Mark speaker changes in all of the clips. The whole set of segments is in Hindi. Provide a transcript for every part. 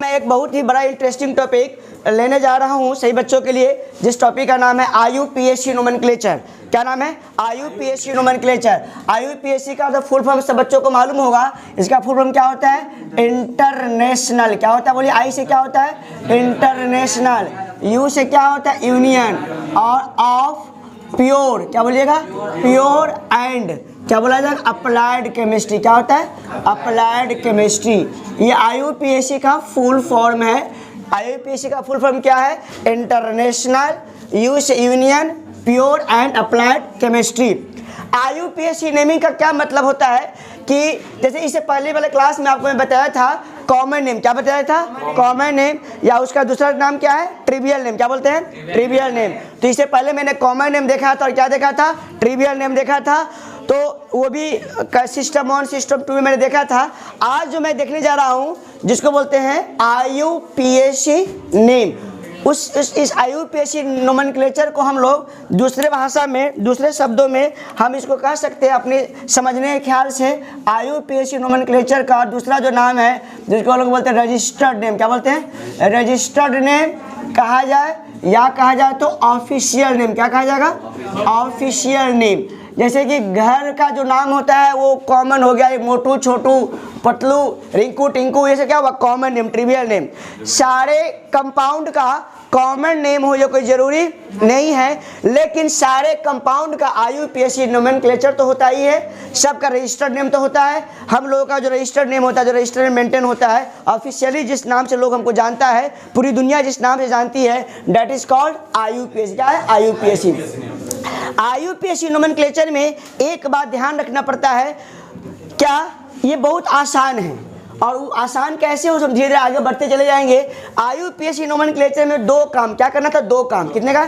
Speaker 1: मैं एक बहुत ही बड़ा इंटरेस्टिंग टॉपिक लेने जा रहा हूं सही बच्चों के लिए, जिस टॉपिक का नाम है IUPAC नोमेनक्लेचर। क्या नाम है? IUPAC nomenclature. IUPAC का तो फुल फॉर्म सब बच्चों को मालूम होगा। इसका फुल फॉर्म क्या होता है? इंटरनेशनल। क्या होता है बोलिए? आई से क्या होता है? इंटरनेशनल। यू से क्या होता है? यूनियन। और ऑफ प्योर, क्या बोलिएगा? प्योर एंड क्या बोला जाएगा? Applied chemistry. क्या होता है? Applied chemistry. ये IUPAC का फुल फॉर्म है। IUPAC का फुल फॉर्म क्या है? इंटरनेशनल, यू से union, pure and applied chemistry. IUPAC naming का क्या मतलब होता है कि जैसे इससे पहले वाले क्लास में आपको मैं बताया था कॉमन नेम। क्या बताया था? कॉमन नेम, या उसका दूसरा नाम क्या है? Trivial name. क्या बोलते हैं? Trivial name. तो इससे पहले मैंने कॉमन नेम देखा था और क्या देखा था? ट्रिवियल नेम देखा था। तो वो भी सिस्टम 1 सिस्टम 2 में मैंने देखा था। आज जो मैं देखने जा रहा हूँ जिसको बोलते हैं IUPAC नेम, इस IUPAC नोमेनक्लेचर को हम लोग दूसरे भाषा में, दूसरे शब्दों में हम इसको कह सकते हैं अपने समझने के ख्याल से IUPAC नोमेनक्लेचर का दूसरा जो नाम है जिसको लोग बोलते हैं रजिस्टर्ड नेम। क्या बोलते हैं? रजिस्टर्ड नेम कहा जाए, या कहा जाए तो ऑफिशियल नेम। क्या कहा जाएगा? Official name. जैसे कि घर का जो नाम होता है वो कॉमन हो गया, मोटू, छोटू, पतलू, रिंकू, टिंकू, ये सब क्या हुआ? Common name, trivial name. सारे कंपाउंड का कॉमन नेम हो ये कोई ज़रूरी नहीं है, लेकिन सारे कंपाउंड का IUPAC नोमेनक्लेचर तो होता ही है। सबका रजिस्टर्ड नेम तो होता है। हम लोगों का जो रजिस्टर्ड नेम होता है, जो रजिस्टर्ड नेम मेंटेन होता है, ऑफिशियली जिस नाम से लोग हमको जानता है, पूरी दुनिया जिस नाम से जानती है, दैट इज कॉल्ड IUPAC। क्या है? IUPAC। IUPAC नोमेनक्लेचर में एक बात ध्यान रखना पड़ता है, क्या ये बहुत आसान है। और वो आसान कैसे हो, हम धीरे धीरे आगे बढ़ते चले जाएंगे। IUPAC नोमेनक्लेचर में 2 काम क्या करना था? 2 काम। कितने का?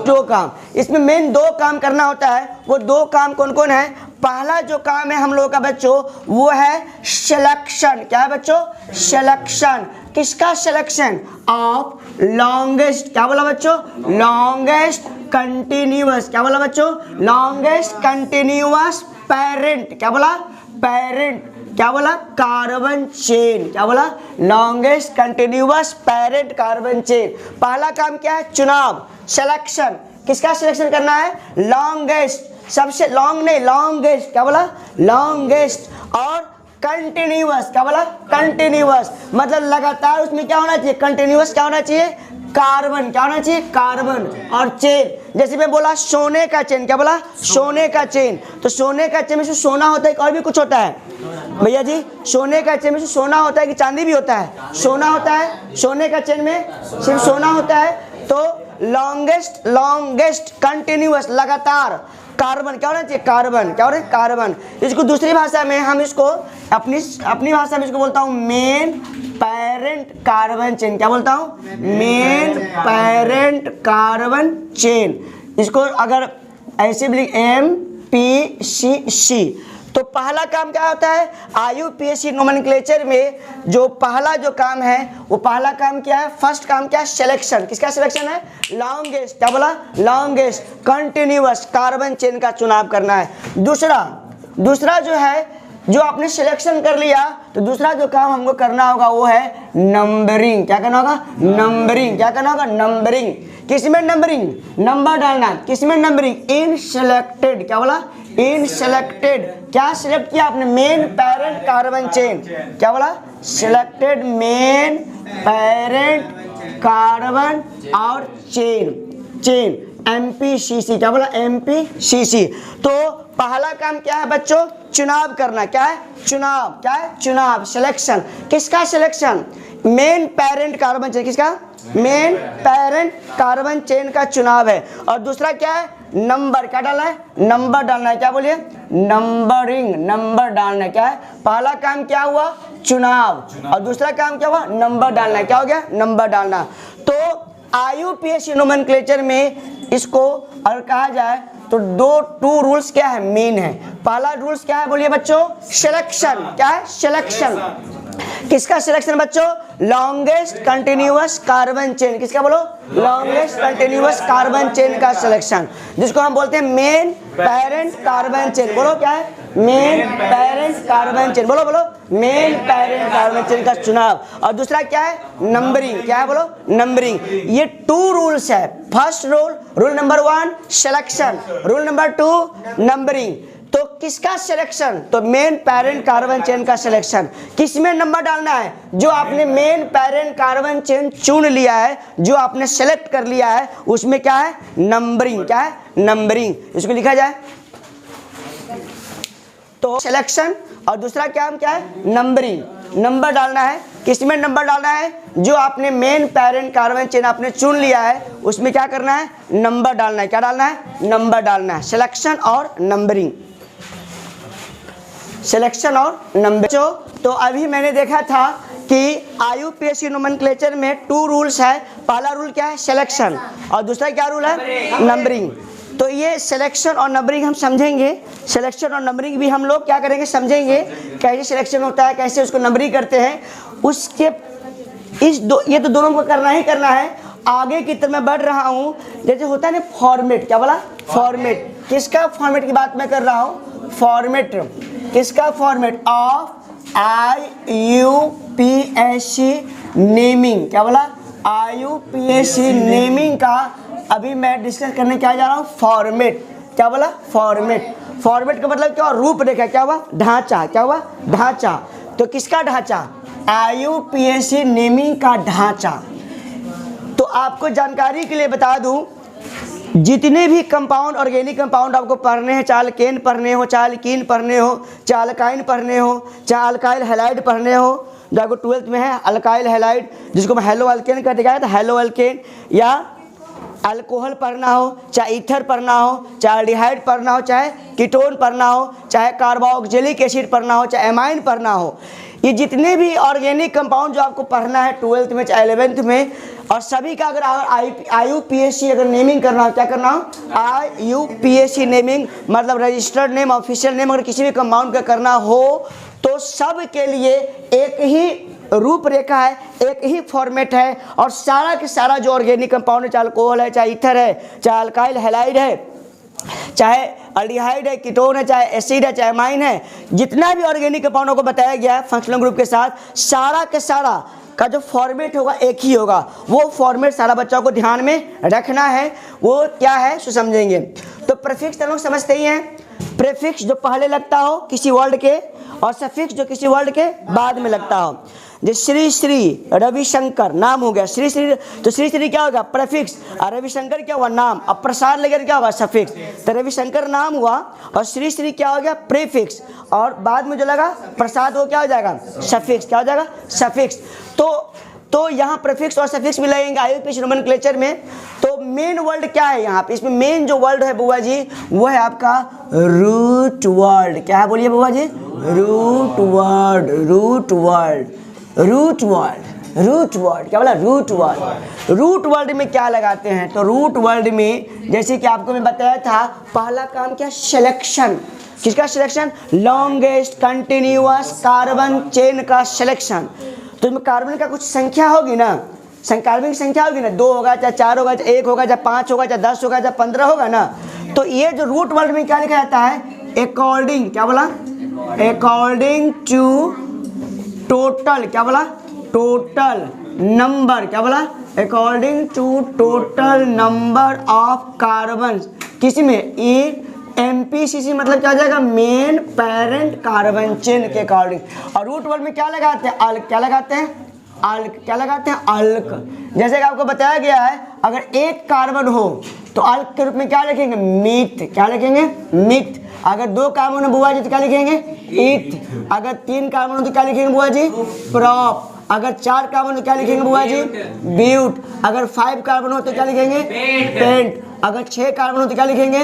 Speaker 1: 2 काम। इसमें मेन 2 काम करना होता है। वो 2 काम कौन कौन है? पहला जो काम है हम लोगों का बच्चों वो है सिलेक्शन। क्या है बच्चों? सिलेक्शन। किसका सिलेक्शन? Of longest. क्या बोला बच्चों? Longest continuous. क्या बोला बच्चों? Longest continuous parent. क्या बोला? पेरेंट। क्या बोला? Carbon chain. क्या बोला? Longest continuous parent carbon chain. पहला काम क्या है? चुनाव, सिलेक्शन। किसका सिलेक्शन करना है? लॉन्गेस्ट, सबसे लॉन्ग नहीं, लॉन्गेस्ट। क्या बोला? लॉन्गेस्ट। और कंटिन्यूअस। क्या बोला? कंटिन्यूअस मतलब लगातार उसमें क्या होना चाहिए? कंटिन्यूअस क्या होना चाहिए? कार्बन। क्या होना चाहिए? कार्बन। और चेन, जैसे मैं बोला सोने का चेन। क्या बोला? सोने का चेन। तो सोने का चेन में से सोना होता है कि और भी कुछ होता है? भैया जी, सोने का चेन में से सोना होता है कि चांदी भी होता है? सोना होता है। सोने का चेन में सिर्फ सोना होता है। तो लॉन्गेस्ट कंटिन्यूअस लगातार कार्बन। क्या होना चाहिए? कार्बन। क्या हो रहा है? कार्बन। इसको दूसरी भाषा में हम इसको अपनी भाषा में इसको बोलता हूँ मेन पेरेंट कार्बन चेन। क्या बोलता हूँ? Main parent carbon chain. इसको अगर ऐसे भी MPCC। तो पहला काम क्या होता है IUPAC नोमेनक्लेचर में? जो पहला जो काम है वो पहला काम क्या है? फर्स्ट काम क्या है? सिलेक्शन। किसका सिलेक्शन है? लॉन्गेस्ट। क्या बोला? लॉन्गेस्ट कंटिन्यूअस कार्बन चेन का चुनाव करना है। दूसरा जो है, जो आपने सिलेक्शन कर लिया तो दूसरा जो काम हमको करना होगा वो है नंबरिंग। क्या करना होगा? नंबरिंग। क्या करना होगा? नंबरिंग। किसमें नंबरिंग? नंबर डालना। किसमें नंबरिंग? इन सिलेक्टेड। क्या बोला? इन सिलेक्टेड। क्या सिलेक्ट किया आपने? Main parent carbon chain. क्या बोला? सिलेक्टेड मेन पेरेंट कार्बन और चेन MPCC। क्या बोला? MPCC। तो पहला काम क्या है बच्चों? चुनाव करना। क्या है? चुनाव। क्या है? चुनाव, सिलेक्शन। किसका selection? Main parent carbon chain. किसका? मेन पेरेंट कार्बन चेन का चुनाव है। और दूसरा क्या है? नंबर। क्या डालना है? नंबर डालना है। क्या बोलिए? नंबरिंग। नंबर डालना है। क्या है? पहला काम क्या हुआ? चुनाव। और दूसरा काम क्या हुआ? नंबर डालना है। क्या हो गया? नंबर डालना। तो IUPAC नोमेनक्लेचर में इसको अगर कहा जाए तो 2 रूल्स क्या है? मेन है। पहला रूल्स क्या है बोलिए बच्चों? सिलेक्शन। क्या है? सिलेक्शन। किसका सिलेक्शन बच्चों? Longest continuous carbon chain. किसका बोलो? लॉन्गेस्ट कंटिन्यूअस कार्बन चेन का सिलेक्शन, जिसको हम बोलते हैं मेन पेरेंट कार्बन चेन। बोलो क्या है? मेन पेरेंट कार्बन चेन, बोलो बोलो, मेन पेरेंट कार्बन चेन का चुनाव। और दूसरा क्या है? नंबरिंग। क्या है? बोलो, नंबरिंग। ये 2 रूल्स है। First rule number 1 selection, rule number 2 numbering. तो किसका सिलेक्शन? तो मेन पेरेंट कार्बन चेन का सिलेक्शन। किसमें नंबर डालना है? जो आपने मेन पेरेंट कार्बन चेन चुन लिया है, जो आपने सेलेक्ट कर लिया है, उसमें क्या है? नंबरिंग। क्या है? नंबरिंग। इसको लिखा जाए तो सिलेक्शन, और दूसरा क्या है? नंबरिंग। नंबर डालना है। किसमें नंबर डालना है? जो आपने मेन पेरेंट कार्बन चेन आपने चुन लिया है, उसमें क्या करना है? नंबर डालना है। क्या डालना है? नंबर डालना है। सिलेक्शन और नंबरिंग, सिलेक्शन और नंबर। तो अभी मैंने देखा था कि IUPAC नोमेनक्लेचर में 2 रूल्स है। पहला रूल क्या है? सिलेक्शन, और दूसरा क्या रूल है? नंबरिंग। तो ये सिलेक्शन और नंबरिंग हम समझेंगे। सिलेक्शन और नंबरिंग भी हम लोग क्या करेंगे? समझेंगे कैसे सिलेक्शन होता है, कैसे उसको नंबरिंग करते हैं। उसके ये तो दोनों को करना ही करना है। आगे की तरफ मैं बढ़ रहा हूँ। जैसे होता है ना फॉर्मेट, क्या बोला? फॉर्मेट। किसका फॉर्मेट की बात मैं कर रहा हूँ? फॉर्मेट। किसका फॉर्मेट? Of IUPAC naming. क्या बोला? IUPAC नेमिंग का अभी मैं डिस्कस करने क्या जा रहा हूँ? फॉर्मेट। क्या बोला? फॉर्मेट। फॉर्मेट का मतलब क्या? रूपरेखा। क्या हुआ? ढांचा। क्या हुआ? ढांचा। तो किसका ढांचा? IUPAC नेमिंग का ढांचा। तो आपको जानकारी के लिए बता दूं, जितने भी कंपाउंड, ऑर्गेनिक कंपाउंड आपको पढ़ने हैं, चाहे अल्केन पढ़ने हो, चाहे अल्कीन पढ़ने हो, चाहे अल्काइन पढ़ने हो, चाहे अल्काइल हैलाइड पढ़ने हो, जो आपको 12th में है अल्काइल हैलाइड, जिसको मैं हेलो अल्केन कहते हैं, तो हेलो अल्केन, या अल्कोहल पढ़ना हो, चाहे ईथर पढ़ना हो, चाहे एल्डिहाइड पढ़ना हो, चाहे कीटोन पढ़ना हो, चाहे कार्बोक्सिलिक एसिड पढ़ना हो, चाहे एमाइन पढ़ना हो, ये जितने भी ऑर्गेनिक कंपाउंड जो आपको पढ़ना है 12th में चाहे 11th में, और सभी का अगर IUPAC अगर नेमिंग करना हो, क्या करना हो? IUPAC नेमिंग मतलब रजिस्टर्ड नेम, ऑफिशियल नेम अगर किसी भी कंपाउंड का करना हो, तो सब के लिए एक ही रूपरेखा है, एक ही फॉर्मेट है। और सारा के सारा जो ऑर्गेनिक कंपाउंड है, चाहे अल्कोहल है, चाहे ईथर है, चाहे अल्काइल हैलाइड है, चाहे एल्डिहाइड है, कीटोन है, चाहे एसिड है, चाहे अमाइन है, जितना भी ऑर्गेनिक कंपाउंडों को बताया गया है फंक्शनल ग्रुप के साथ, सारा के सारा का जो फॉर्मेट होगा एक ही होगा। वो फॉर्मेट सारा बच्चों को ध्यान में रखना है। वो क्या है सो समझेंगे। तो प्रीफिक्स तो लोग समझते ही हैं। प्रीफिक्स जो पहले लगता हो किसी वर्ड के, और सफिक्स जो किसी वर्ड के बाद में लगता हो। जैसे श्री श्री रविशंकर नाम हो गया, श्री श्री, तो श्री श्री क्या होगा? प्रीफिक्स। और रविशंकर क्या हुआ? नाम। अब प्रसाद लेकर क्या होगा? सफिक्स। तो रविशंकर नाम हुआ, और श्री श्री क्या हो गया? प्रीफिक्स, और बाद में जो लगा प्रसाद वो क्या हो जाएगा? सफिक्स। क्या हो जाएगा? सफिक्स। तो यहाँ प्रीफिक्स और सफिक्स भी लगेंगे IUPAC नोमेनक्लेचर में। तो मेन वर्ड क्या है यहाँ पे? इसमें मेन जो वर्ड है बुआ जी, वो है आपका रूट वर्ड। क्या है बोलिए बुआ जी? Root word. Root word. Root word. Root word. क्या बोला? Root word. रूट वर्ड में क्या लगाते हैं? तो रूट वर्ड में जैसे कि आपको मैं बताया था, पहला काम क्या? सिलेक्शन। किसका selection? Longest continuous carbon chain का सिलेक्शन। तो इसमें कार्बन का कुछ संख्या होगी ना, कार्बन की संख्या होगी ना, 2 होगा, चाहे 4 होगा, चाहे 1 होगा, चाहे 5 होगा, चाहे 10 होगा, चाहे 15 होगा ना। तो ये जो रूट वर्ड में क्या लिखा जाता है? अकॉर्डिंग। क्या बोला? According to total. क्या बोला? Total number. क्या बोला? According to total number of carbon. किसी में? MPCC मतलब क्या हो जाएगा? मेन पेरेंट कार्बन चेन के अकॉर्डिंग। और रूट वर्ड में क्या लगाते हैं? अल्क। क्या लगाते हैं? अल्क। क्या लगाते हैं? अल्क। जैसे कि आपको बताया गया है, अगर 1 कार्बन हो तो अल्क के रूप में क्या लिखेंगे? मीथ। क्या लिखेंगे? मीथ। अगर 2 कार्बन हो बुआ जी तो क्या लिखेंगे? ईथ। अगर 3 कार्बन हो तो क्या लिखेंगे बुआ जी? प्रॉप। अगर 4 कार्बन हो तो क्या लिखेंगे बुआ जी? ब्यूट। अगर 5 कार्बन हो तो क्या लिखेंगे? पेंट। अगर 6 कार्बन हो तो क्या लिखेंगे?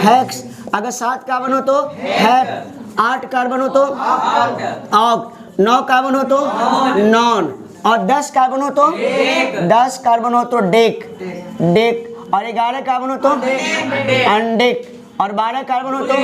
Speaker 1: हेक्स। अगर 7 कार्बन हो तो हेप। 8 कार्बन हो तो ऑक्ट। 9 कार्बन हो तो नॉन। और 10 कार्बन हो तो डेक। डेक। और 11 कार्बन हो तो अनडेक। और 12 कार्बन हो तो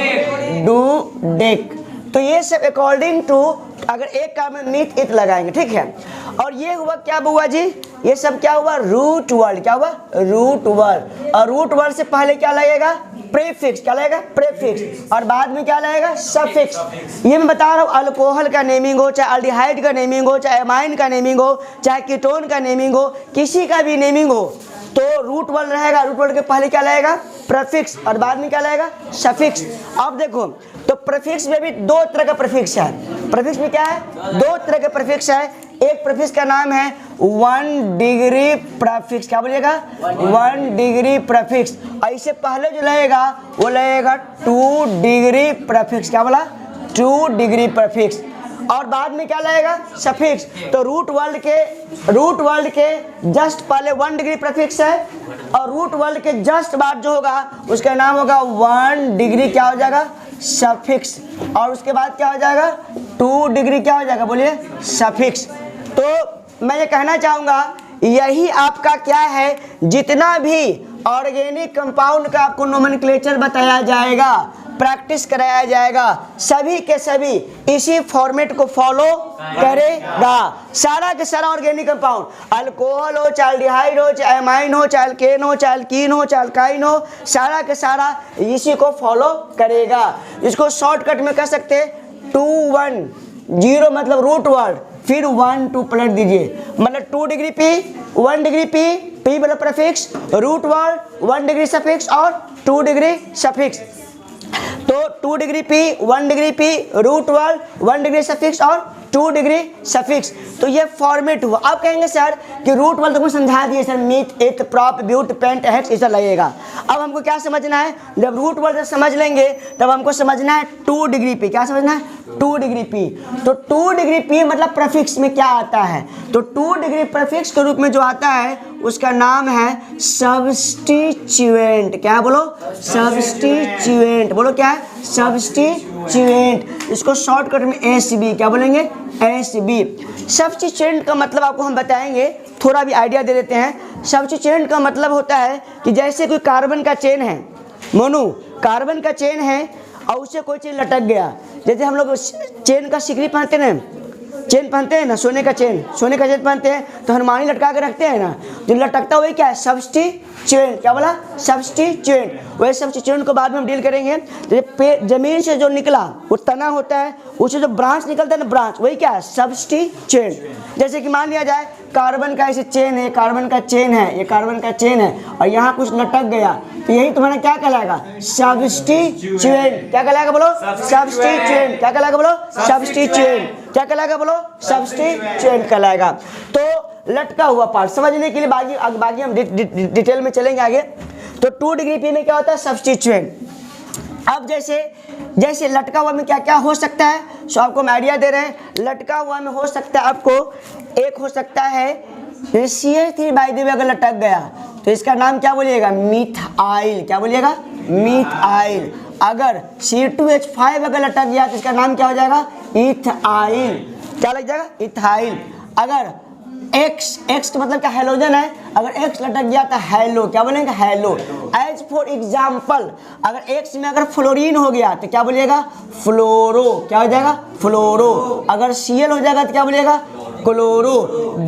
Speaker 1: डू डेक। तो ये सब अकॉर्डिंग टू अगर एक काम में मीट इट लगाएंगे, ठीक है। और ये हुआ क्या बुआ जी, ये सब क्या हुआ, रूट वर्ड। क्या हुआ, रूट वर्ड। और रूट वर्ड से पहले क्या लगेगा, प्रीफिक्स। क्या लगेगा, प्रीफिक्स। और बाद में क्या लगेगा, सफिक्स। ये मैं बता रहा हूँ, अल्कोहल का नेमिंग हो, चाहे अल्डिहाइड का नेमिंग हो, चाहे एमाइन का नेमिंग हो, चाहे कीटोन का नेमिंग हो, किसी का भी नेमिंग हो तो रूट वर्ड रहेगा। रूट वर्ड के पहले क्या लगेगा, प्रीफिक्स, और बाद में क्या लगेगा, सफिक्स। अब देखो तो प्रीफिक्स में भी दो तरह का प्रीफिक्स है। प्रीफिक्स में क्या है, दो तरह के प्रीफिक्स है। एक प्रीफिक्स का नाम है 1 डिग्री प्रीफिक्स। क्या बोलिएगा, 1 डिग्री प्रीफिक्स। इससे पहले जो लगेगा वो लगेगा 2 डिग्री प्रीफिक्स। क्या बोला, 2 डिग्री प्रीफिक्स। और बाद में क्या लगेगा, सफिक्स। तो रूट वर्ड के जस्ट पहले 1 डिग्री प्रीफिक्स है, और रूट वर्ड के जस्ट बाद जो होगा उसका नाम होगा 1 डिग्री क्या हो जाएगा, सफिक्स। और उसके बाद क्या हो जाएगा, 2 डिग्री क्या हो जाएगा, बोलिए, सफिक्स। तो मैं ये कहना चाहूँगा, यही आपका क्या है, जितना भी ऑर्गेनिक कंपाउंड का आपको नोमेनक्लेचर बताया जाएगा, प्रैक्टिस कराया जाएगा, सभी के सभी इसी फॉर्मेट को फॉलो करेगा। सारा के सारा ऑर्गेनिक कंपाउंड, अल्कोहल हो, चाहे अल्डिहाइड हो, चाहे एमाइन हो, चाहे अल्केन हो, चाहे अल्कीन हो, चाहे अल्काइन हो, सारा के सारा इसी को फॉलो करेगा। इसको शॉर्टकट में कह सकते हैं 2 1 0 मतलब रूट वर्ड, फिर 1 2 पलट दीजिए, मतलब 2 degree P, 1 degree P, P मतलब prefix, root word, 1 degree suffix और 2 डिग्री सफिक्स। तो 2 degree P, 1 degree P, root word, 1 degree suffix और 2 डिग्री सफिक्स। तो ये फॉर्मेट हुआ। आप कहेंगे सर कि रूट वर्ड तो समझा दिए sir, meth eth prop but pent hex ऐसा लगेगा। अब हमको क्या समझना है, जब रूट वर्ड समझ लेंगे तब हमको समझना है 2 डिग्री पी। क्या समझना है, 2 डिग्री पी। तो 2 डिग्री पी मतलब प्रीफिक्स में क्या आता है, तो 2 डिग्री प्रीफिक्स के रूप में जो आता है उसका नाम है सब्स्टिट्यूएंट। क्या बोलो, सब्स्टिट्यूएंट। बोलो क्या है, सब्स्टिट्यूएंट। इसको शॉर्टकट में एसबी। क्या बोलेंगे, एसबी। सब्स्टिट्यूएंट का मतलब आपको हम बताएंगे, थोड़ा भी आइडिया दे देते हैं। सब्स्टिट्यूएंट का मतलब होता है कि जैसे कोई कार्बन का चेन है, मोनू कार्बन का चेन है और उससे कोई चीज़ लटक गया, जैसे हम लोग चेन का सिकड़ी पहनते हैं, चेन पहनते हैं ना, सोने का चेन पहनते हैं तो हनुमानी लटका के रखते हैं ना, जो लटकता वही क्या है, सब्स्टिट्यूएंट। क्या बोला, सब्स्टिट्यूएंट। वही सब्स्टिट्यूएंट को बाद में हम डील करेंगे। जैसे जमीन से जो निकला वो तना होता है, उससे जो ब्रांच निकलता है ना, ब्रांच, वही क्या है, सब्स्टिट्यूएंट। जैसे कि मान लिया जाए कार्बन का ऐसे चेन है, कार्बन का चेन है, ये कार्बन का चेन है और यहाँ कुछ लटक गया, तो यही तुम्हारा क्या कहलाएगा, सब्स्टिट्यूएंट। क्या कहलाएगा बोलो, सब्स्टिट्यूएंट। क्या कहलाएगा बोलो, सब्स्टिट्यूएंट। क्या कहलाएगा बोलो, सब्स्टिट्यूएंट कहलाएगा। तो लटका हुआ पार्ट समझने के लिए बाकी हम डिटेल में चलेंगे आगे। तो 2 डिग्री पी में क्या होता है, सब्स्टिट्यूएंट। अब जैसे लटका हुआ में क्या क्या हो सकता है, सो आपको हम आइडिया दे रहे हैं। लटका हुआ में हो सकता है आपको, एक हो सकता है CH3 बाय द वे अगर लटक गया तो इसका नाम क्या बोलिएगा, मिथाइल। क्या बोलिएगा, मिथाइल। अगर C2H5 अगर लटक गया तो इसका नाम क्या हो जाएगा, इथाइल। क्या लग जाएगा, इथाइल। अगर X का मतलब क्या, हेलोजन है, अगर X लटक गया तो हेलो। क्या बोलेंगे, हेलो। एज फॉर एग्जाम्पल, अगर X में अगर फ्लोरीन हो गया तो क्या बोलिएगा, फ्लोरो। क्या हो जाएगा, फ्लोरो। अगर Cl हो जाएगा तो क्या बोलिएगा, क्लोरो।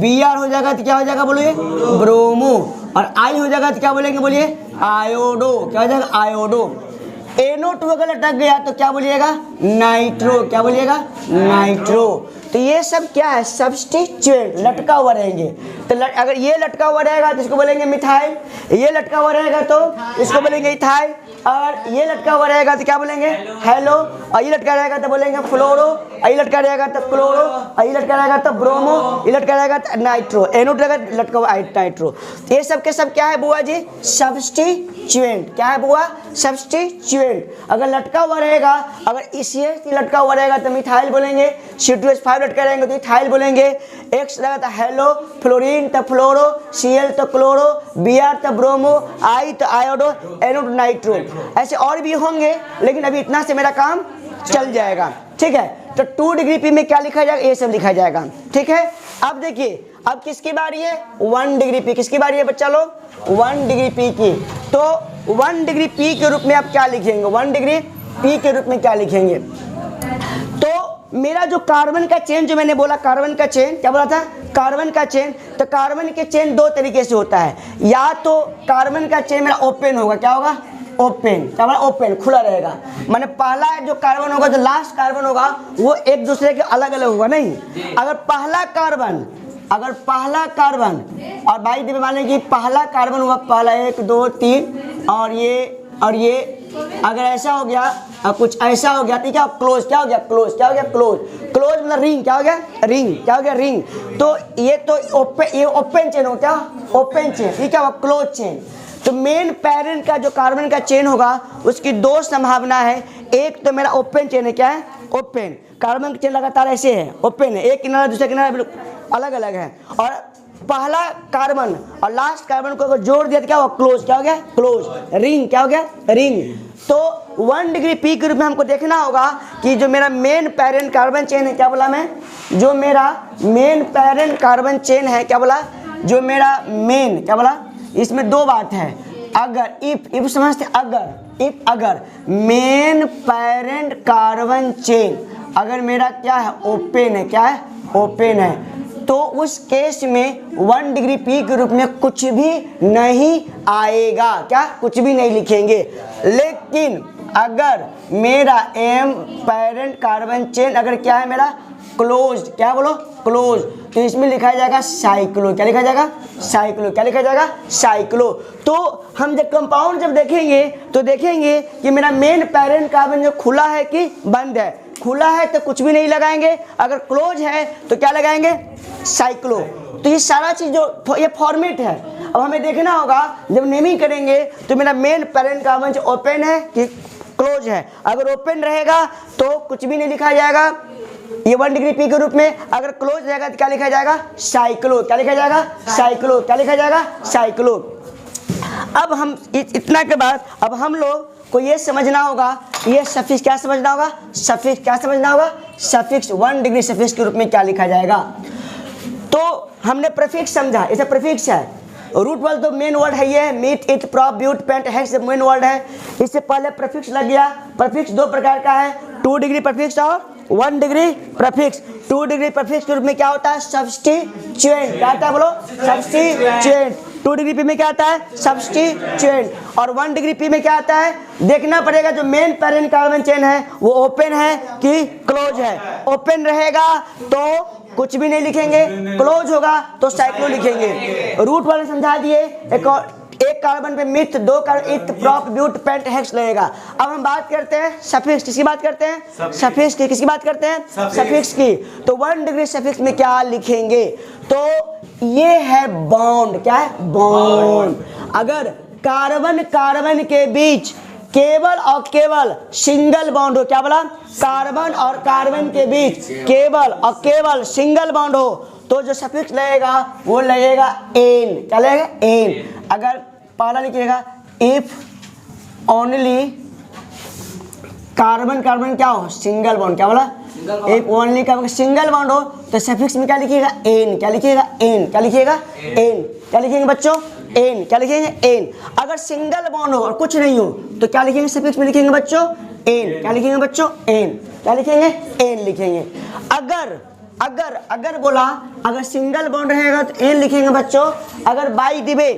Speaker 1: Br हो जाएगा तो क्या हो जाएगा, बोलिए, ब्रोमो। और I हो जाएगा तो क्या बोलेंगे, बोलिए, आयोडो। क्या हो जाएगा, आयोडो। NO2 अगर लटक गया तो क्या बोलिएगा, नाइट्रो। क्या बोलिएगा, नाइट्रो। तो ये सब क्या है, सब्स्टिट्यूएंट, लटका हुआ रहेंगे। तो अगर ये लटका हुआ रहेगा तो इसको बोलेंगे मिथाइल, ये लटका हुआ रहेगा तो इसको बोलेंगे इथाइल, और ये लटका हुआ रहेगा तो क्या बोलेंगे, हेलो, और ये लटका रहेगा तो बोलेंगे फ्लोरो, और ये लटका रहेगा तो क्लोरो, और ये लटका रहेगा तो ब्रोमो, ये लटका रहेगा तो नाइट्रो। NO2 रहेगा लटका हुआ नाइट्रो। ये सब के सब क्या है बुआ जी, सब्स्टिट्यूएंट। क्या है बुआ, सब्स्टिट्यूएंट। अगर लटका हुआ रहेगा, अगर CH3 लटका हुआ रहेगा तो मिथाइल बोलेंगे, C2H5 लटका रहेंगे तो इथाइल बोलेंगे, X रहेगा तो हेलो, फ्लोरीन तो फ्लोरो, Cl तो क्लोरो, Br तो ब्रोमो, I तो आयोडो, NO तो नाइट्रो। ऐसे और भी होंगे लेकिन अभी इतना से मेरा काम चल जाएगा, ठीक है। तो 2 डिग्री पी में क्या लिखा जाएगा, ये सब लिखा जाएगा, ठीक है। अब देखिए, अब किसकी बारी है, 1 डिग्री पी। किसकी बारी है बच्चा लोग, 1 डिग्री पी की। तो 1 डिग्री पी के रूप में आप क्या लिखेंगे, 1 डिग्री पी के रूप में क्या लिखेंगे, तो मेरा जो कार्बन का चेन, जो मैंने बोला कार्बन का चेन, क्या बोला था, कार्बन का चेन, तो कार्बन के चेन दो तरीके से होता है। या तो कार्बन का चेन मेरा ओपन होगा, क्या होगा, ओपन, क्या बोला, ओपन, खुला रहेगा। माने पहला जो कार्बन होगा, जो लास्ट कार्बन होगा, वो एक दूसरे के अलग अलग होगा, नहीं। अगर पहला कार्बन और बाई दी माने कि पहला कार्बन हुआ, पहला 1 2 3 और ये अगर ऐसा हो गया और कुछ ऐसा हो गया, ठीक है, क्लोज, क्या हो गया, क्लोज, क्या हो गया, क्लोज, क्लोज मतलब रिंग, क्या हो गया, रिंग, क्या हो गया, रिंग। तो ये तो ये ओपन चेन हो, क्या, ओपन चेन, ठीक है, क्लोज चेन। तो मेन पेरेंट का जो कार्बन का चेन होगा, उसकी दो संभावना है। एक तो मेरा ओपन चेन है, क्या है, ओपन, कार्बन का चेन लगातार ऐसे है, ओपन है, एक किनारा दूसरा किनारा अलग अलग है। और पहला कार्बन और लास्ट कार्बन को अगर जोड़ दिया तो क्या हुआ, क्लोज, क्या हो गया, क्लोज, रिंग, क्या हो गया, रिंग। तो 1 डिग्री पी के रूप में हमको देखना होगा कि जो मेरा मेन पेरेंट कार्बन चेन है, क्या बोला मैं, जो मेरा मेन पेरेंट कार्बन चेन है, क्या बोला, जो मेरा मेन, क्या बोला, इसमें दो बात है। अगर इफ समझते, अगर मेन पेरेंट कार्बन चेन अगर मेरा क्या है, ओपन है, क्या है, ओपन है, तो उस केस में 1 डिग्री पी के रूप में कुछ भी नहीं आएगा, क्या, कुछ भी नहीं लिखेंगे। लेकिन अगर मेरा एम पेरेंट कार्बन चेन अगर क्या है मेरा, क्लोज, क्या बोलो, क्लोज, तो इसमें लिखा जाएगा साइक्लो, क्या लिखा जाएगा, साइक्लो, क्या लिखा जाएगा, साइक्लो। तो हम जब कंपाउंड जब देखेंगे तो देखेंगे कि मेरा मेन पेरेंट कार्बन जो खुला है कि बंद है। खुला है तो कुछ भी नहीं लगाएंगे, अगर क्लोज है तो क्या लगाएंगे, साइक्लो। तो ये सारा चीज जो ये फॉर्मेट है। अब हमें देखना होगा जब नेमिंग करेंगे तो मेरा मेन पेरेंट कार्बन जो ओपन है कि क्लोज है। अगर ओपन रहेगा तो कुछ भी नहीं लिखा जाएगा ये 1 डिग्री पी के रूप में। अगर क्लोज रहेगा तो क्या लिखा जाएगा, साइक्लो, क्या लिखा जाएगा, साइक्लो, क्या लिखा जाएगा, साइक्लो। अब हम इतना के बाद अब हम लोग को ये समझना होगा, ये सफिक्स क्या समझना होगा, सफिक्स क्या समझना होगा, सफिक्स 1 डिग्री सफिक्स के रूप में क्या लिखा जाएगा। तो हमने प्रीफिक्स समझा, इसे प्रीफिक्स है। रूट वाला तो मेन वर्ड है, ये meth, eth, prop, but, pent, hex main word है। इससे पहले प्रीफिक्स लग गया। प्रीफिक्स दो प्रकार का है, 2 डिग्री प्रीफिक्स और 1 डिग्री प्रीफिक्स। 2 डिग्री प्रीफिक्स के रूप में क्या होता है, सब्स्टिट्यूएंट, क्या होता है बोलो, सब्स्टिट्यूएंट। 2 डिग्री पी में क्या आता है, सब्स्टिट्यूएंट। और 1 डिग्री पी में क्या आता है, देखना पड़ेगा जो मेन पेरेंट कार्बन चेन है वो ओपन है कि क्लोज है। ओपन रहेगा तो कुछ भी नहीं लिखेंगे, क्लोज होगा तो साइक्लो लिखेंगे। रूट वाले समझा दिए। एक कार्बन पे मिथ, 2 कार्बन इथ, प्रॉप, ब्यूट, पेंट, हेक्स लगेगा। अब हम बात करते हैं सफिक्स, किसकी बात करते हैं, सफिक्स की। किसकी बात करते हैं, सफिक्स की। तो 1 डिग्री सफिक्स में क्या लिखेंगे, तो ये है बॉन्ड, क्या है, बॉन्ड। अगर कार्बन कार्बन के बीच केवल और केवल सिंगल बॉन्ड हो, क्या बोला, कार्बन और कार्बन के बीच केवल और केवल सिंगल बॉन्ड हो तो जो सफिक्स लगेगा वो लगेगा एन, क्या लगेगा, एन। अगर पहला लिखिएगा इफ ओनली कार्बन कार्बन क्या हो, सिंगल बॉन्ड, क्या बोला, if only carbon single bond हो तो सफिक्स में क्या लिखिएगा, एन, क्या लिखिएगा, एन, क्या लिखिएगा, एन, क्या लिखेंगे बच्चों, एन, क्या लिखेंगे, एन। अगर सिंगल बॉन्ड हो और कुछ नहीं हो तो क्या लिखेंगे, सफिक्स में लिखेंगे बच्चों एन, क्या लिखेंगे बच्चों, एन, क्या लिखेंगे, एन लिखेंगे। अगर अगर अगर बोला अगर सिंगल बॉन्ड रहेगा तो एन लिखेंगे बच्चों। अगर बाई दिबे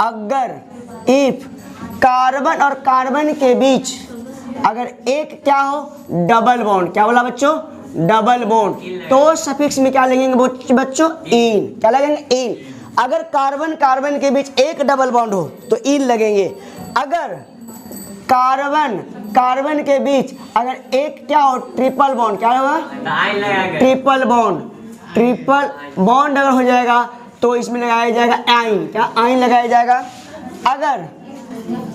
Speaker 1: अगर इफ कार्बन और कार्बन के बीच अगर एक क्या हो, डबल बॉन्ड, क्या बोला बच्चों, डबल बॉन्ड, तो सफिक्स में क्या लगेंगे बच्चों, इन, क्या लगेंगे, इन। अगर कार्बन कार्बन के बीच एक डबल बॉन्ड हो तो इन लगेंगे। अगर कार्बन कार्बन के बीच अगर एक क्या हो, ट्रिपल बॉन्ड, क्या होगा, ट्रिपल बॉन्ड अगर हो जाएगा तो इसमें लगाया जाएगा आइन, क्या, आइन लगाया जाएगा। अगर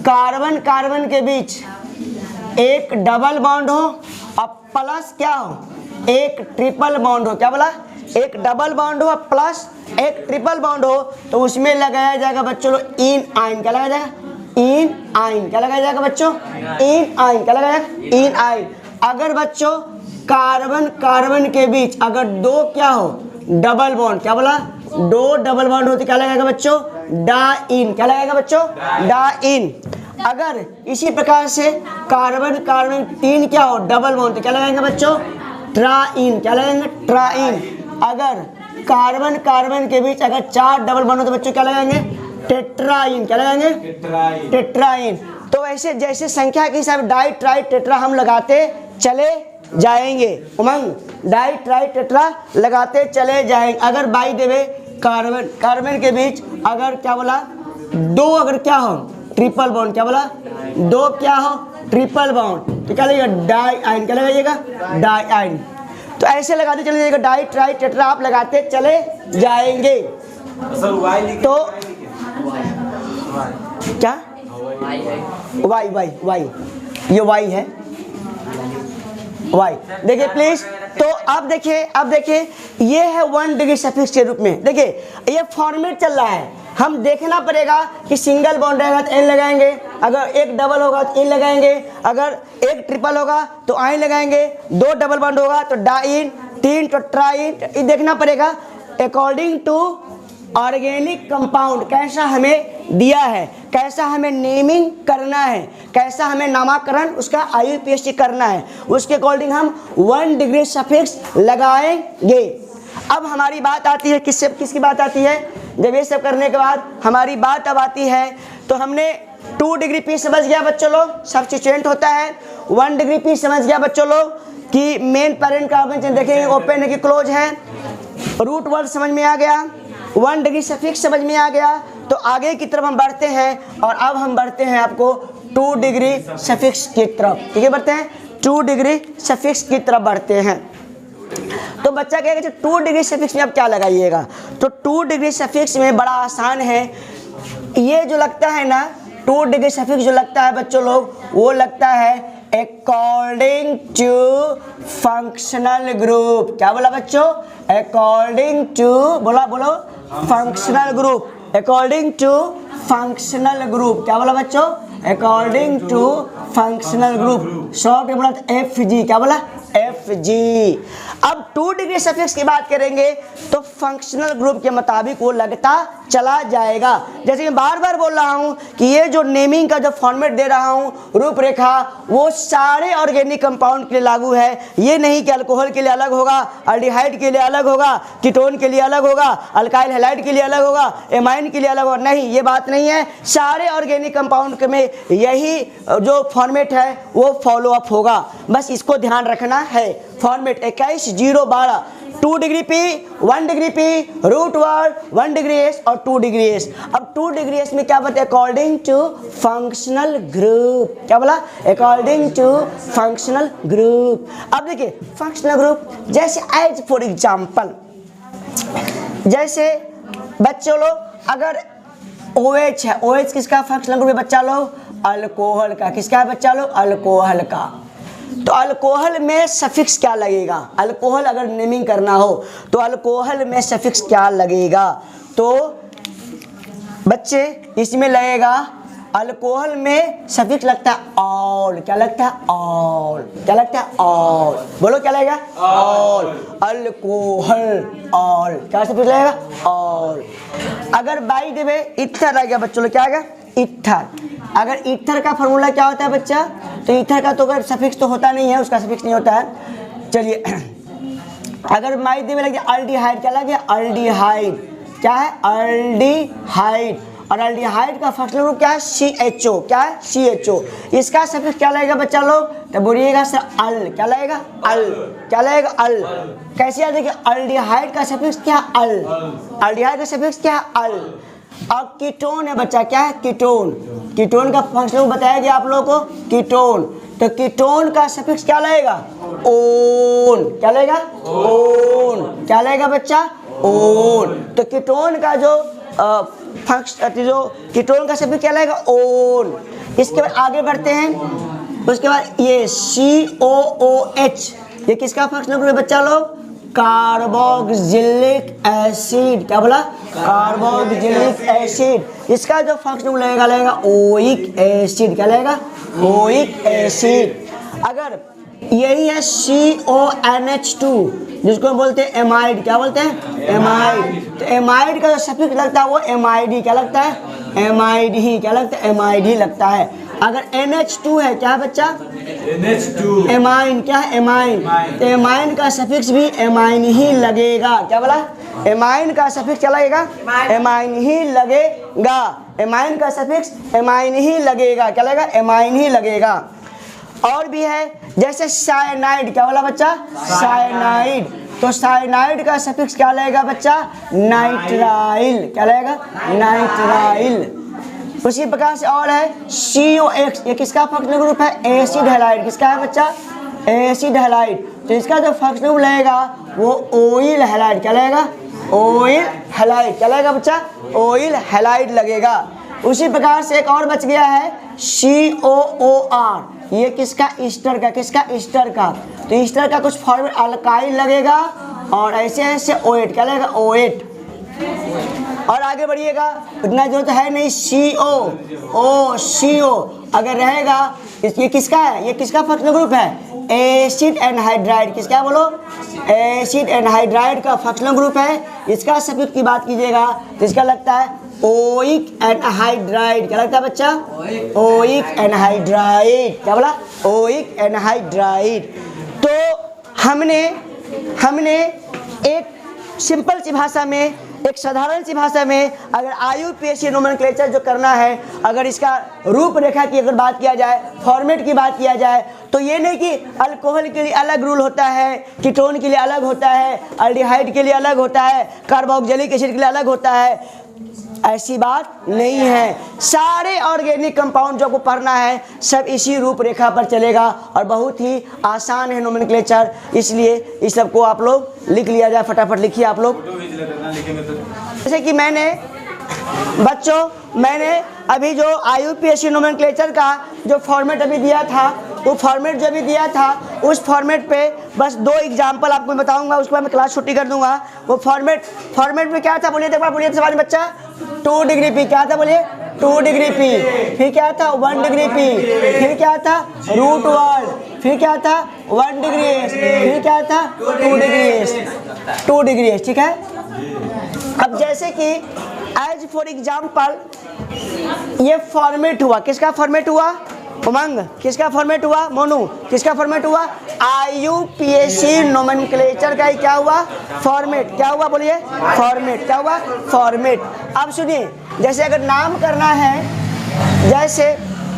Speaker 1: कार्बन कार्बन के बीच एक डबल बॉन्ड हो और प्लस क्या हो, एक ट्रिपल बॉन्ड हो, क्या बोला, एक डबल बॉन्ड हो प्लस एक ट्रिपल बॉन्ड हो तो उसमें लगाया जाएगा बच्चों इन आइन, क्या लगाया जाएगा, इन आइन, क्या लगाया जाएगा बच्चों, इन आइन, क्या लगाया जाएगा, इन आइन। अगर बच्चों कार्बन कार्बन के बीच अगर दो क्या हो, डबल बॉन्ड, क्या बोला, दो डबल बॉन्ड हो तो क्या लगाएगा बच्चों, डा इन, क्या लगाएगा बच्चों, डा इन। अगर इसी प्रकार से कार्बन कार्बन 3 क्या हो, डबल बॉन्ड, तो क्या लगाएंगे बच्चों, ट्राइन। क्या लगाएंगे, ट्राइन। अगर कार्बन कार्बन के बीच अगर 4 डबल बॉन्ड हो तो बच्चों क्या लगाएंगे, टेट्राइन। क्या लगाएंगे, टेट्राइन। तो ऐसे जैसे संख्या के हिसाब डाई ट्राई टेट्रा हम लगाते चले जाएंगे। उमंग, डाई ट्राई टेट्रा लगाते चले जाएंगे। अगर बाई देवे कार्बन कार्बन के बीच अगर क्या बोला, 2 अगर क्या हो, ट्रिपल बॉन्ड। क्या बोला, 2 क्या हो, ट्रिपल बॉन्ड, तो क्या लगेगा, डाई आइन। क्या लगाइएगा, डाई आइन। तो ऐसे लगाते चले जाइएगा, डाई ट्राई टेट्रा आप लगाते चले जाएंगे। तो क्या वाई वाई वाई, ये वाई है, वाई। देखिए प्लीज, तो अब देखिए ये है 1 डिग्री सफिक्स के रूप में। देखिए ये फॉर्मेट चल रहा है, हम देखना पड़ेगा कि सिंगल बॉन्ड रहेगा तो एन लगाएंगे, अगर एक डबल होगा तो इन लगाएंगे, अगर एक ट्रिपल होगा तो आइन लगाएंगे, 2 डबल बॉन्ड होगा तो डाइन, 3 तो ट्राइन। ये देखना पड़ेगा अकॉर्डिंग टू ऑर्गेनिक कंपाउंड कैसा हमें दिया है, कैसा हमें नेमिंग करना है, कैसा हमें नामकरण उसका IUPAC करना है, उसके अकॉर्डिंग हम 1 डिग्री सफिक्स लगाएंगे। अब हमारी बात आती है किसकी बात आती है, जब ये सब करने के बाद हमारी बात अब आती है, तो हमने 2 डिग्री पी समझ गया बच्चों लोग, सब्स्टिट्यूएंट होता है। 1 डिग्री पी समझ गया बच्चों लोग कि मेन पेरेंट कार्बन चेन देखेंगे ओपन है कि क्लोज है। रूट वर्ड समझ में आ गया, 1 डिग्री सफिक्स समझ में आ गया। तो आगे की तरफ हम बढ़ते हैं और अब हम बढ़ते हैं आपको 2 डिग्री सफिक्स की तरफ। ठीक है, बढ़ते हैं 2 डिग्री सफिक्स की तरफ बढ़ते हैं। तो बच्चा कहेगा 2 डिग्री सफिक्स में आप क्या लगाइएगा, तो 2 डिग्री सफिक्स में बड़ा आसान है। ये जो लगता है ना 2 डिग्री सफिक्स जो लगता है बच्चों लोग, वो लगता है अकॉर्डिंग टू फंक्शनल ग्रुप। क्या बोला बच्चों, अकॉर्डिंग टू, बोलो functional group, according to functional group. क्या बोला बच्चों, according to functional group. Short बोला FG। क्या बोला, FG। अब 2 डिग्री सफिक्स की बात करेंगे तो फंक्शनल ग्रुप के मुताबिक वो लगता चला जाएगा। जैसे मैं बार बार बोल रहा हूँ कि ये जो नेमिंग का जो फॉर्मेट दे रहा हूँ, रूपरेखा, वो सारे ऑर्गेनिक कंपाउंड के लिए लागू है। ये नहीं कि अल्कोहल के लिए अलग होगा, अल्डिहाइड के लिए अलग होगा, कीटोन के लिए अलग होगा, अल्काइल हैलाइड के लिए अलग होगा, एमाइन के लिए अलग होगा। नहीं, ये बात नहीं है। सारे ऑर्गेनिक कंपाउंड में यही जो फॉर्मेट है वो फॉलो अप होगा, बस इसको ध्यान रखना है। Format 21-0-12, 2 degree P, 1 degree P, root word, 1 degree S और 2 डिग्री एस। अब 2 डिग्री एस में क्या बोलते हैं, अकॉर्डिंग टू फंक्शनल ग्रुप। क्या बोला, अकॉर्डिंग टू फंक्शनल ग्रुप। अब देखिए फंक्शनल ग्रुप, जैसे एज फॉर एग्जाम्पल, जैसे बच्चों लोग अगर OH है, OH किसका फंक्शनल ग्रुप है बच्चा लोग, अल्कोहल का। किसका है बच्चा लोग, अल्कोहल का। तो अल्कोहल में सफिक्स क्या लगेगा, अल्कोहल अगर नेमिंग करना हो तो अल्कोहल में सफिक्स क्या लगेगा, तो बच्चे इसमें लगेगा, अल्कोहल में सफिक्स लगता है ऑल। क्या लगता है, ऑल। क्या लगता है, ऑल। बोलो क्या लगेगा, ऑल। अल्कोहल ऑल, क्या सफिक्स लगेगा, ऑल। अगर बाई देवे इथर आ गया बच्चों लोग, क्या आ गया, इथर। अगर ईथर का फॉर्मूला क्या होता है बच्चा, तो ईथर का तो अगर सफिक्स तो होता नहीं है, उसका सफिक्स नहीं होता है। चलिए अगर माइदे में लग गया अल्डिहाइड, क्या लग गया, अल्डिहाइड। क्या है, अल्डिहाइड। और अल्डिहाइड का फंक्शनल ग्रुप क्या है, CHO। क्या है, CHO। इसका सफिक्स क्या लगेगा बच्चा लोग, तो बोलिएगा सर अल। क्या लगेगा, अल। क्या लगेगा, अल। कैसे याद, देखिए अल्डिहाइड का सफिक्स क्या, अल। अल्डिहाइड का सफिक्स क्या, अल। अब कीटोन है बच्चा, क्या है, कीटोन। कीटोन का फंक्शन बताया गया आप लोगों को, कीटोन। तो कीटोन का सफिक्स क्या लगेगा, ओन। क्या लगेगा, ओन। क्या लगेगा बच्चा, ओन। तो कीटोन का जो कीटोन का सफिक्स क्या लगेगा, ओन। इसके बाद आगे बढ़ते हैं, उसके बाद ये COOH, ये किसका फंक्शनल ग्रुप है बच्चा लोग, कार्बोक्सिलिक एसिड। क्या बोला, कार्बोक्सिलिक एसिड। इसका जो फंक्शनल लगेगा ओइक एसिड। क्या लगेगा, ओइक एसिड। अगर यही है CONH2, जिसको बोलते हैं एमाइड। क्या बोलते हैं, एमाइड। तो एमाइड का जो सफिक्स लगता है वो MID। क्या लगता है, MID ही। क्या लगता है, MID लगता है। अगर NH2 है, क्या है बच्चा?
Speaker 2: NH2
Speaker 1: एमाइन, क्या है? एमाइन। तो एमाइन का सफिक्स भी एमाइन ही लगेगा। क्या बोला? एमाइन का सफिक्स क्या लगेगा? एमाइन ही लगेगा। एमाइन का सफिक्स एमाइन ही लगेगा। क्या लगेगा? एमाइन ही लगेगा। और भी है जैसे साइनाइड, क्या बोला बच्चा? साइनाइड। तो साइनाइड का सफिक्स क्या लगेगा बच्चा? नाइट्राइल। क्या लगेगा? नाइट्राइल। उसी प्रकार से और है COX, ये किसका फंक्शनल ग्रुप है? Acid halide. किसका है बच्चा? Acid halide. तो इसका जो फंक्शनल ग्रुप लगेगा वो ऑयल हैलाइड। क्या लगेगा? Oil halide. क्या लगेगा बच्चा? ऑयल हैलाइड लगेगा। उसी प्रकार से एक और बच गया है COOR, ये किसका? ईस्टर का। किसका? ईस्टर का। तो ईस्टर का कुछ फॉर्मेट अल्काइल लगेगा और ऐसे ऐसे OH। क्या लगेगा? OH। और आगे बढ़िएगा, इतना जरूरत है नहीं। CO अगर रहेगा, ये किसका है? ये किसका फंक्शनल ग्रुप है? Acid anhydride. किसका? बोलो। एसिड एनहाइड्राइड का फंक्शनल ग्रुप है। इसका सफिक्स की बात कीजिएगा तो इसका लगता है ओइक एनहाइड्राइड। क्या लगता है बच्चा? Oic anhydride. क्या बोला? Oic anhydride. तो हमने एक सिंपल सी भाषा में, एक साधारण सी भाषा में अगर IUPAC नोमेनक्लेचर जो करना है, अगर इसका रूपरेखा की अगर बात किया जाए, फॉर्मेट की बात किया जाए, तो ये नहीं कि अल्कोहल के लिए अलग रूल होता है, कीटोन के लिए अलग होता है, अल्डिहाइड के लिए अलग होता है, कार्बोक्सिलिक एसिड के लिए अलग होता है, ऐसी बात नहीं है। सारे ऑर्गेनिक कंपाउंड जो आपको पढ़ना है सब इसी रूपरेखा पर चलेगा और बहुत ही आसान है नोमेनक्लेचर, इसलिए इस सबको आप लोग लिख लिया जाए। फटाफट लिखिए आप लोग। जैसे कि मैंने अभी जो IUPAC नोमेनक्लेचर का जो फॉर्मेट अभी दिया था, वो फॉर्मेट जो भी दिया था उस फॉर्मेट पे बस 2 एग्जाम्पल आपको बताऊंगा, उसके बाद मैं क्लास छुट्टी कर दूंगा। वो फॉर्मेट में क्या था बोलिए, एक बार बोलिए सवाल बच्चा। 2 डिग्री पी। क्या था बोलिए? 2 डिग्री पी। फिर क्या था? 1 डिग्री पी। फिर क्या था? Root word. फिर क्या था? 1 डिग्री एस। फिर क्या था? 2 डिग्री एस। 2 degree S. ठीक है। अब जैसे कि एज फॉर एग्जाम्पल ये फॉर्मेट हुआ, किसका फॉर्मेट हुआ? उमंग। किसका फॉर्मेट हुआ? मोनू। किसका फॉर्मेट हुआ? IUPAC नोमेनक्लेचर का ही क्या हुआ? फॉर्मेट। क्या हुआ बोलिए? फॉर्मेट। क्या हुआ? फॉर्मेट। अब सुनिए, जैसे अगर नाम करना है, जैसे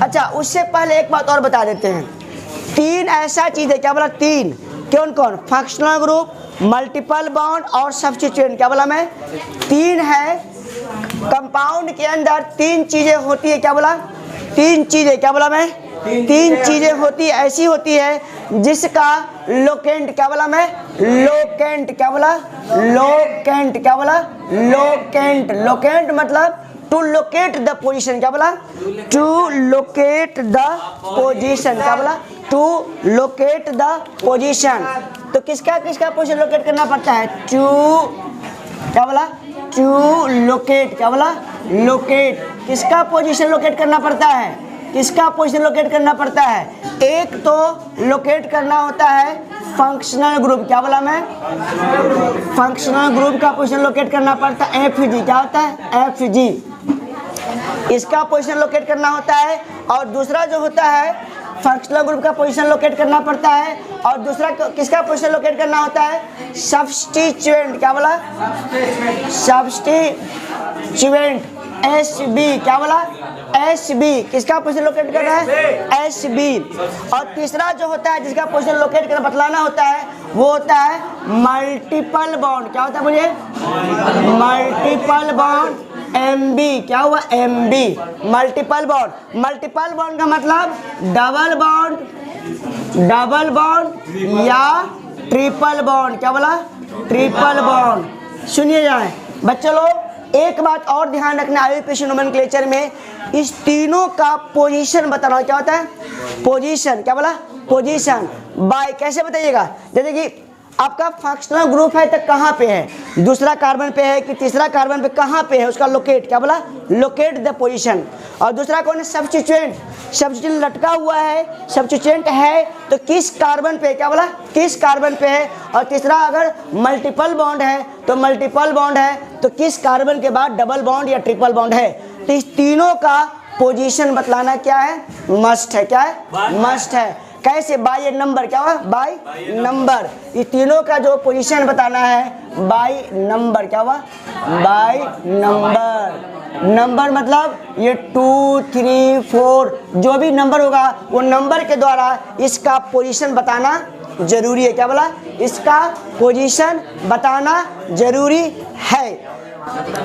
Speaker 1: अच्छा उससे पहले एक बात और बता देते हैं। 3 ऐसा चीज है। क्या बोला? 3। कौन कौन? फंक्शनल ग्रुप, मल्टीपल बॉन्ड और सब्स्टिट्यूएंट। क्या बोला मैं? 3 है। कंपाउंड के अंदर 3 चीजें होती है। क्या बोला? 3 चीजें। क्या बोला मैं? 3 चीजें होती है, ऐसी होती है जिसका लोकेंट। क्या बोला मैं? लोकेंट। क्या बोला? लोकेंट। क्या बोला? लोकेंट। लोकेंट मतलब टू लोकेट द पोजीशन। क्या बोला? To locate the position. क्या बोला? To locate the position. तो किसका पोजीशन लोकेट करना पड़ता है? टू। क्या बोला? To locate. क्या बोला? लोकेट। किसका पोजीशन लोकेट करना पड़ता है? किसका पोजीशन लोकेट करना पड़ता है? एक तो लोकेट करना होता है फंक्शनल ग्रुप। क्या बोला मैं? फंक्शनल ग्रुप का पोजीशन लोकेट करना पड़ता है FG। क्या होता है? FG। इसका पोजीशन लोकेट करना होता है। और दूसरा जो होता है फंक्शनल ग्रुप का पोजीशन लोकेट करना पड़ता है। और दूसरा किसका पोजीशन लोकेट करना होता है? सब्स्टिट्यूएंट। क्या बोला? सब्स्टिट्यूएंट। SB। क्या बोला? SB। किसका पोजीशन लोकेट करना है? SB। और तीसरा जो होता है जिसका पोजीशन लोकेट करना बतलाना होता है वो होता है मल्टीपल बॉन्ड। क्या होता है बोलिए? Multiple bond MB। क्या हुआ? MB। Multiple bond. Multiple bond का मतलब डबल बॉन्ड या ट्रिपल बॉन्ड। क्या बोला? Triple bond. सुनिए जाए बच्चों लोग, एक बात और ध्यान रखना, IUPAC नोमेनक्लेचर में इस तीनों का पोजीशन बताना। क्या होता है? पोजीशन। क्या बोला? पोजीशन। बाय कैसे बताइएगा? जैसे कि आपका फंक्शनल ग्रुप है तो कहाँ पे है? दूसरा कार्बन पे है कि तीसरा कार्बन पे? कहाँ पे है उसका लोकेट? क्या बोला? Locate the position. और दूसरा कौन है? सब्स्टिट्यूएंट। सब्स्टिट्यूएंट लटका हुआ है, सब्स्टिट्यूएंट है तो किस कार्बन पे? क्या बोला? किस कार्बन पे है? और तीसरा अगर मल्टीपल बॉन्ड है तो मल्टीपल बॉन्ड है तो किस कार्बन के बाद डबल बॉन्ड या ट्रिपल बॉन्ड है? तो इस तीनों का पोजीशन बतलाना क्या है, मस्ट है। क्या है, मस्ट है। कैसे, बाय ए नंबर, क्या हुआ, बाय नंबर। ये तीनों का जो पोजीशन बताना है बाय नंबर, क्या हुआ, बाय नंबर। नंबर मतलब ये 2, 3, 4 जो भी नंबर होगा वो नंबर के द्वारा इसका पोजीशन बताना जरूरी है। क्या बोला, इसका पोजीशन बताना जरूरी है।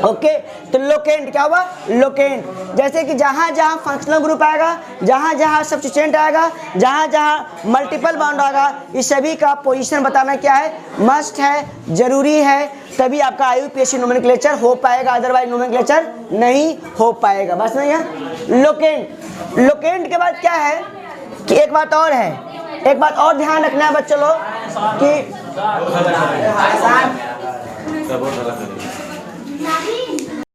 Speaker 1: ओके, तो लोकेंट क्या हुआ, लोकेंट। जैसे कि जहाँ जहाँ फंक्शनल ग्रुप आएगा, जहाँ जहाँ सब्स्टिट्यूएंट आएगा, जहाँ जहाँ मल्टीपल बाउंड आएगा, इस सभी का पोजीशन बताना क्या है, मस्ट है, जरूरी है। तभी आपका IUPAC नोमेनक्लेचर हो पाएगा, अदरवाइज नोमेनक्लेचर नहीं हो पाएगा। बस नहीं है। लोकेंट, लोकेंट के बाद क्या है कि एक बात और है, एक बात और ध्यान रखना है बच्चों लोग कि